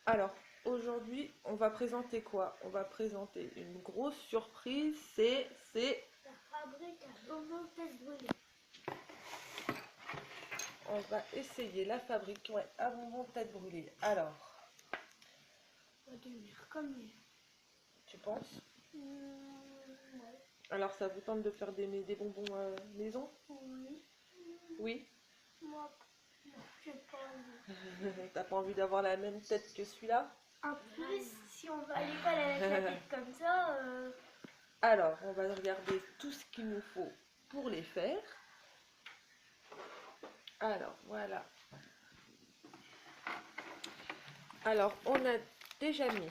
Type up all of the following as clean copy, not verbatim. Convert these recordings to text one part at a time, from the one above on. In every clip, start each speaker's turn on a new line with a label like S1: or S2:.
S1: Alors, aujourd'hui, on va présenter quoi? On va présenter une grosse surprise, c'est...
S2: La fabrique à bonbons tête brûlée.
S1: On va essayer la fabrique, ouais, à bonbons tête brûlée. Alors,
S2: Ça va devenir comme lui.
S1: tu penses?
S2: Ouais.
S1: Alors, ça vous tente de faire des bonbons maison?
S2: Oui.
S1: Oui?
S2: Moi, j'ai pas envie.
S1: T'as pas envie d'avoir la même tête que celui-là?
S2: En plus, si on va à l'école avec la tête comme ça,
S1: Alors, on va regarder tout ce qu'il nous faut pour les faire. Alors, voilà. Alors, on a déjà mis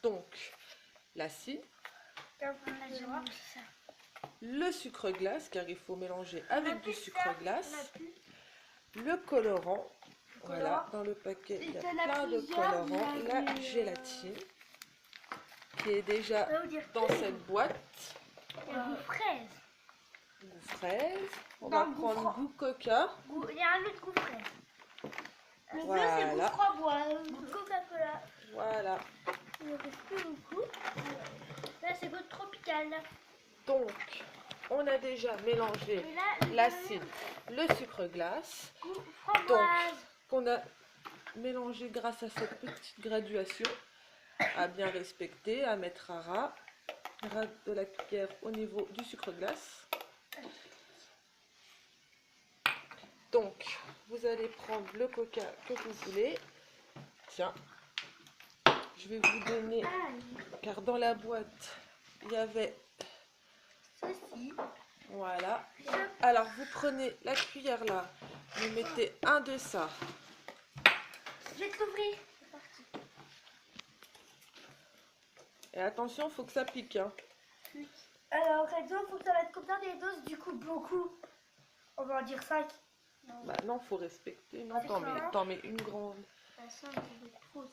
S1: donc l'acide,
S2: comme on a déjà mangé ça.
S1: le sucre glace, car il faut mélanger avec du sucre
S2: On a
S1: glace,
S2: plus.
S1: le colorant. Voilà,
S2: colorant.
S1: dans le paquet, il y a
S2: Il y en a
S1: plein de
S2: plusieurs,
S1: colorants.
S2: il y a
S1: La
S2: du,
S1: gélatine, qui est déjà
S2: Ça veut dire
S1: dans
S2: que-
S1: cette boîte.
S2: Il y a goût fraise.
S1: Goût fraise. On
S2: Dans
S1: va
S2: le goût
S1: prendre
S2: froid.
S1: goût coca.
S2: Il y a un autre goût fraise. Le bleu,
S1: Voilà.
S2: c'est goût framboise. Goût Coca-Cola.
S1: Voilà.
S2: Il ne reste plus beaucoup. Là, c'est goût tropical.
S1: Donc, on a déjà mélangé
S2: Et là,
S1: l'acide, le sucre glace.
S2: goût
S1: Donc,
S2: framboise.
S1: qu'on a mélangé grâce à cette petite graduation, à bien respecter, à mettre à ras de la cuillère au niveau du sucre glace. Donc, vous allez prendre le coca que vous voulez. Tiens, je vais vous donner, car dans la boîte, il y avait...
S2: Ceci.
S1: Voilà. Alors, vous prenez la cuillère là, vous mettez un de ça.
S2: Je vais te l'ouvrir. C'est parti.
S1: Et attention, il faut que ça pique. Hein.
S2: Alors, Redzo, il faut que ça va être combien des doses? Du coup, beaucoup. On va en dire 5. Non.
S1: Bah non, faut respecter. Non, t'en mets une grande.
S2: La 5, ça va être trop.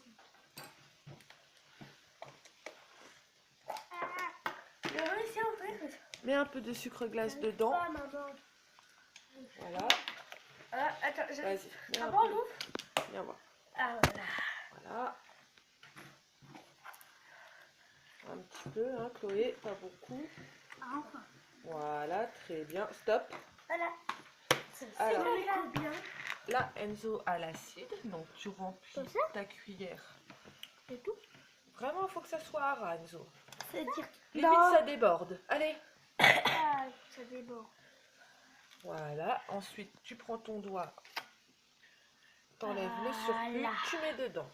S2: Je vais réussir à ouvrir.
S1: Mets un peu de sucre glace dedans.
S2: Ah, maman.
S1: Voilà.
S2: Ah, attends, je...
S1: Vas-y. Mets
S2: Ah
S1: un
S2: bon, on
S1: peu.
S2: ouvre?
S1: Viens voir.
S2: Ah, voilà.
S1: Voilà. Un petit peu, hein, Chloé, pas beaucoup.
S2: Ah, enfin.
S1: Voilà, très bien. Stop.
S2: Voilà.
S1: Alors,
S2: C'est bien.
S1: là, Enzo a l'acide, donc tu remplis
S2: Comme ça
S1: ta cuillère.
S2: C'est tout.
S1: Vraiment, il faut que ça soit à ras, Enzo.
S2: C'est-à-dire
S1: Limite, ça déborde. Allez.
S2: Ah, ça déborde.
S1: Voilà. Ensuite, tu prends ton doigt, t'enlèves le surplus,
S2: Voilà.
S1: tu mets dedans.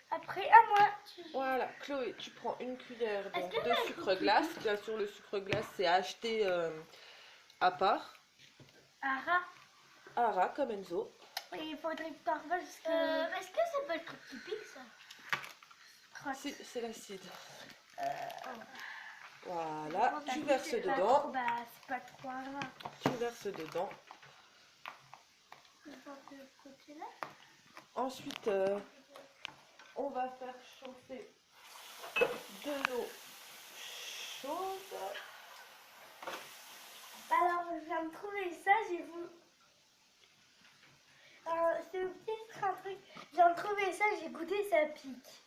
S2: Après, à moi.
S1: Voilà, Chloé, tu prends une cuillère donc,
S2: Est-ce que
S1: de
S2: ça
S1: sucre glace. Bien sûr, le sucre glace, c'est acheté à part.
S2: Ara.
S1: À ras, comme Enzo.
S2: Oui, il faudrait que parce que... Est-ce que ça peut être typique, ça?
S1: C'est l'acide.
S2: Oh.
S1: Voilà,
S2: Bon,
S1: tu
S2: bah,
S1: verses
S2: c'est pas
S1: dedans.
S2: trop- Bah, c'est pas trop grave.
S1: Tu verses dedans.
S2: Je vois de ce côté-là.
S1: Ensuite, on va faire chauffer de l'eau chaude.
S2: Alors, je viens de trouver ça, j'ai vu. C'est peut-être un truc. Je viens de trouver ça, j'ai goûté, ça pique.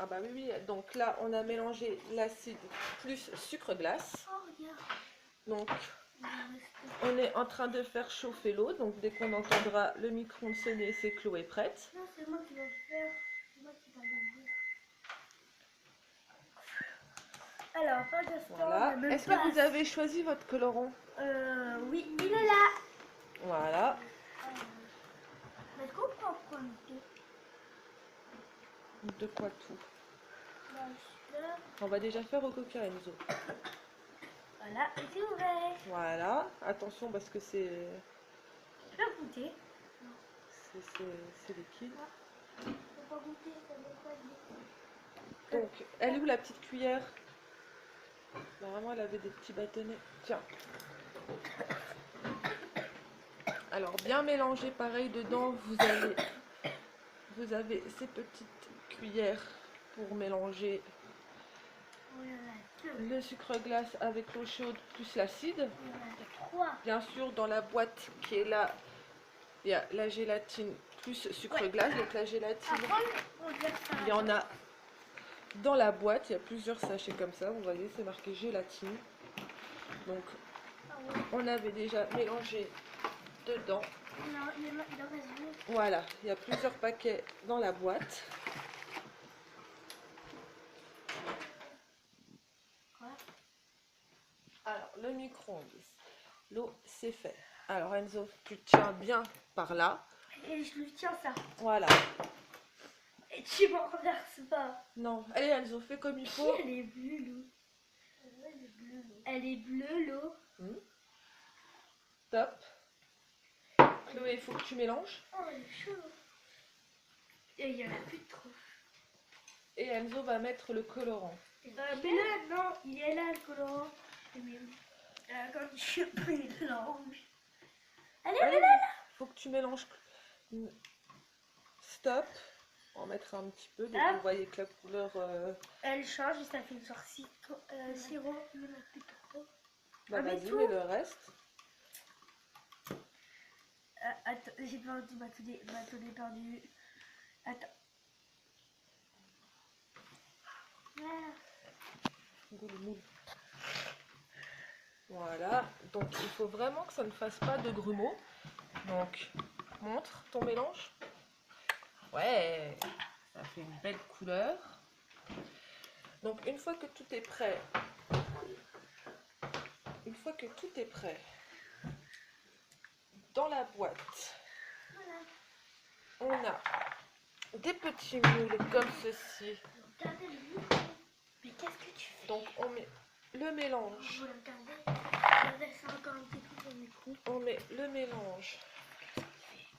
S1: Ah bah oui, oui. Donc là, on a mélangé l'acide plus sucre glace.
S2: Oh, regarde.
S1: Donc, on est en train de faire chauffer l'eau. Donc, dès qu'on entendra le micro-ondes sonner, c'est que l'eau est prête.
S2: Non, c'est moi qui vais le faire. C'est moi qui vais l'ouvrir. Alors, pas de temps.
S1: Voilà. Est-ce que vous avez choisi votre colorant?
S2: Oui, il est là.
S1: Voilà.
S2: Est-ce qu'on peut en prendre deux?
S1: De quoi tout?
S2: Là, celui-là.
S1: On va déjà faire au coca, Enzo.
S2: Voilà, et c'est ouvert.
S1: Voilà. Attention parce que c'est
S2: Je peux goûter.
S1: liquide.
S2: Je peux pas goûter, ça ne pas goûter.
S1: Donc, elle est où la petite cuillère? Normalement, elle avait des petits bâtonnets. Tiens. Alors, bien mélanger pareil dedans, vous avez ces petites cuillères pour mélanger
S2: Oh, il y en a deux.
S1: le sucre glace avec l'eau chaude plus l'acide.
S2: Il y en a trois.
S1: Bien sûr, dans la boîte qui est là, Il y a la gélatine plus sucre glace. Donc la gélatine,
S2: On va faire ça.
S1: il y en a dans la boîte. Il y a plusieurs sachets comme ça. Vous voyez, c'est marqué gélatine. Donc
S2: Ah ouais.
S1: on avait déjà mélangé dedans.
S2: Non, il en reste deux.
S1: Voilà, il y a plusieurs paquets dans la boîte.
S2: Quoi?
S1: Alors, le micro-ondes, l'eau, c'est fait. Alors, Enzo, tu tiens bien par là.
S2: Et je lui tiens ça.
S1: Voilà.
S2: Et tu m'en renverses pas.
S1: Non, allez, Enzo, fais comme il faut.
S2: Elle est bleue, l'eau. Elle est bleue, l'eau.
S1: Top. Chloé, il faut que tu mélanges.
S2: Oh, elle est chaude. Et il y en a plus de trop.
S1: Et Enzo va mettre le colorant.
S2: Mais là, non, il est là, le colorant. Quand je pris l'orange. Allez,
S1: Allez,
S2: là.
S1: faut que tu mélanges. Stop. On va mettre un petit peu. Donc,
S2: Ah.
S1: vous voyez que la couleur...
S2: Elle change et ça fait une sorte sirop. Il y en a plus trop.
S1: Bah,
S2: Ah, mais
S1: vas-y,
S2: tout.
S1: mets le reste.
S2: Attends, j'ai perdu ma bâtonnet perdu. Attends. Voilà.
S1: Goule, moule. Voilà. Donc, il faut vraiment que ça ne fasse pas de grumeaux. Donc, montre ton mélange. Ouais, ça fait une belle couleur. Donc, une fois que tout est prêt, dans la boîte, on a des petits moules comme ceci.
S2: Mais qu'est-ce que tu fais?
S1: Donc, on met le mélange.
S2: Vous regardez, encore un petit peu au micro.
S1: On met le mélange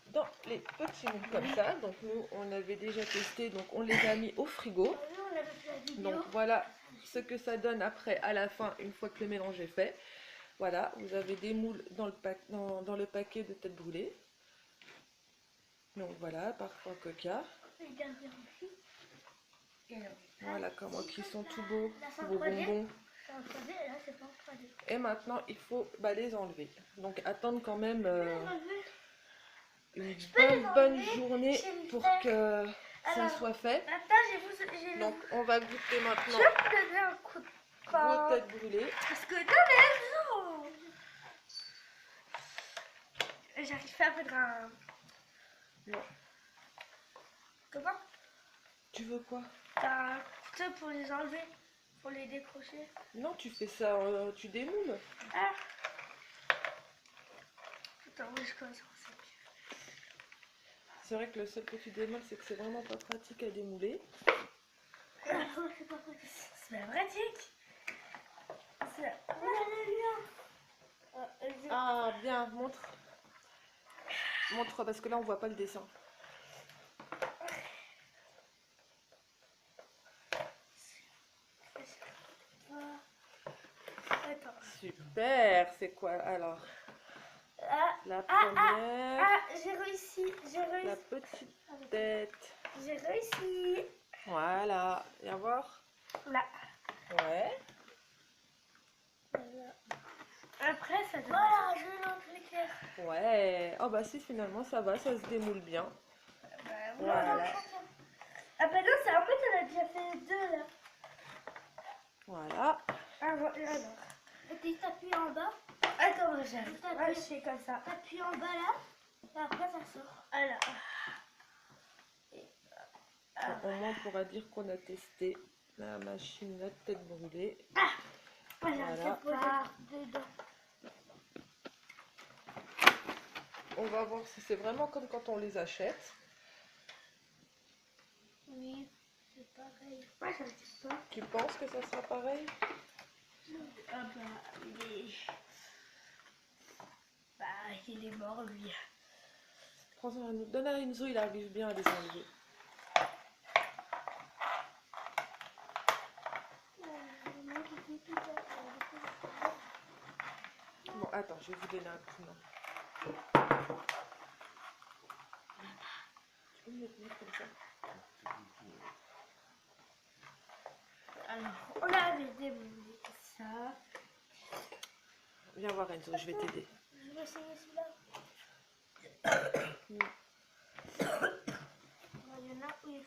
S1: dans les petits moules comme ça. Donc, nous, on avait déjà testé. Donc, on les a mis au frigo.
S2: On avait fait la vidéo.
S1: Donc, voilà ce que ça donne après, à la fin, une fois que le mélange est fait. Voilà, vous avez des moules dans le paquet de têtes brûlées. Donc voilà, parfois Coca. Voilà comment ils sont tout beaux, vos bonbons. Et maintenant, il faut les enlever. Donc attendre quand même une bonne journée pour que ça soit fait. Donc on va goûter maintenant
S2: Je vais vous donner un coup de
S1: vos
S2: poing.
S1: têtes brûlées.
S2: Parce que non, mais non. J'arrive pas à faire un...
S1: Non.
S2: Comment?
S1: Tu veux quoi?
S2: T'as un couteau pour les enlever, pour les décrocher.
S1: Non, tu fais ça, tu démoules.
S2: Ah. Attends, oui, je commence à penser.
S1: C'est vrai que le seul petit bémol, c'est que c'est vraiment pas pratique à démouler.
S2: C'est pas pratique. C'est pas pratique.
S1: Ah, bien, montre. Montre, parce que là, on voit pas le dessin.
S2: Attends.
S1: Super, c'est quoi alors? La première,
S2: J'ai réussi.
S1: la petite tête.
S2: J'ai réussi.
S1: Voilà, viens voir.
S2: Là.
S1: Ouais.
S2: Après, ça donne... Voilà, je vais l'enlever clair.
S1: Ouais. Oh bah si, finalement, ça va, ça se démoule bien.
S2: Voilà. Ah bah non, c'est en fait, on a déjà fait deux là.
S1: Voilà.
S2: Alors. Tu t'appuies en bas. Attends, j'arrive. Ouais, je fais comme ça. T'appuies en bas là. Et après, ça sort. Voilà.
S1: Au moins, on pourra dire qu'on a testé la machine à tête brûlée.
S2: Voilà. Dedans.
S1: On va voir si c'est vraiment comme quand on les achète.
S2: Oui, c'est pareil. Moi, je ne sais pas.
S1: Tu penses que ça sera pareil?
S2: Ah il est mort lui.
S1: Prends-en un autre. Donne à Enzo, il arrive bien à les enlever. Bon, attends, je vais vous donner un coup de main. Tu peux me le tenir comme ça?
S2: Alors, on avait démoulé ça.
S1: Viens voir Enzo, je vais t'aider.
S2: Je vais essayer celui-là.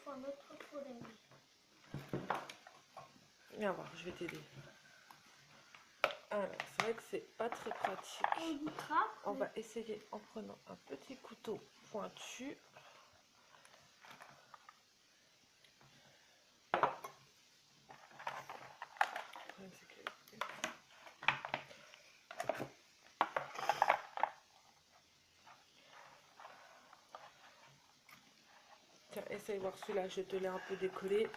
S2: faut un autre truc pour les.
S1: Viens voir, je vais t'aider. Alors, c'est vrai que c'est pas très pratique.
S2: On goûtera.
S1: On va essayer en prenant un petit couteau pointu. Tiens, essaye voir celui-là, je te l'ai un peu décollé.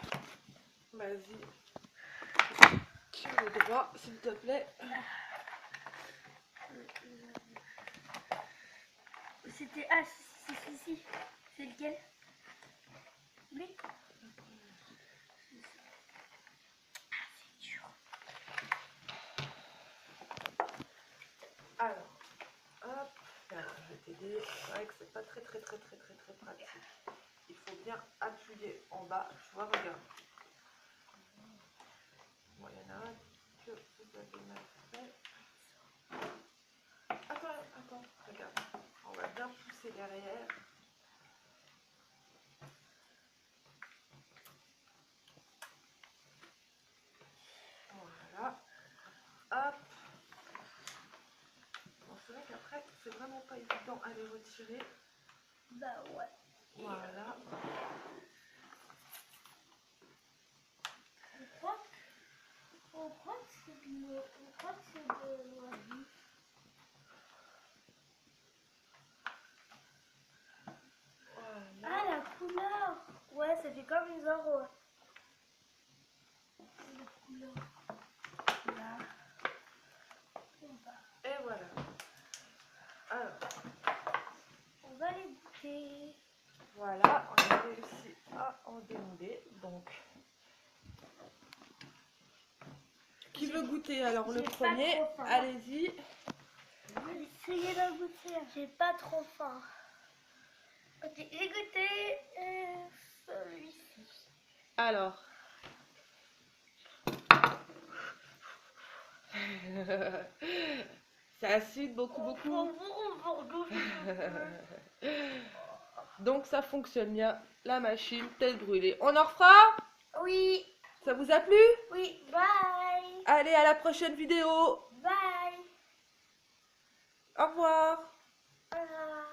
S1: Vas-y. Tiens le droit, s'il te plaît.
S2: C'était. Ah, si. C'est lequel? Oui. Ah, c'est dur.
S1: Alors, hop, alors, je vais t'aider. C'est vrai que c'est pas très pratique. Il faut bien appuyer en bas. Tu vois, regarde. Bon, il y en a un que vous avez mal fait. Attends, regarde. On va bien pousser derrière. Voilà. Hop. Bon, c'est vrai qu'après, c'est vraiment pas évident à les retirer.
S2: Bah ouais.
S1: Voilà.
S2: On croit que c'est de l'oiseau.
S1: Voilà.
S2: Ah, la couleur. Ouais, ça fait comme une Zoro. La couleur. Là.
S1: Et voilà. Alors,
S2: On va les goûter.
S1: voilà, on a réussi à en démouler. Donc, qui veut goûter? Alors, le
S2: j'ai pas
S1: premier,
S2: trop faim.
S1: allez-y.
S2: Essayez d'en goûter. J'ai pas trop faim. Ok, j'ai goûté celui-ci.
S1: Alors. Ça sude beaucoup. Donc ça fonctionne bien, la machine tête brûlée. On en refera?
S2: Oui.
S1: Ça vous a plu?
S2: Oui, bye.
S1: Allez, à la prochaine vidéo.
S2: Bye.
S1: Au revoir.
S2: Au revoir.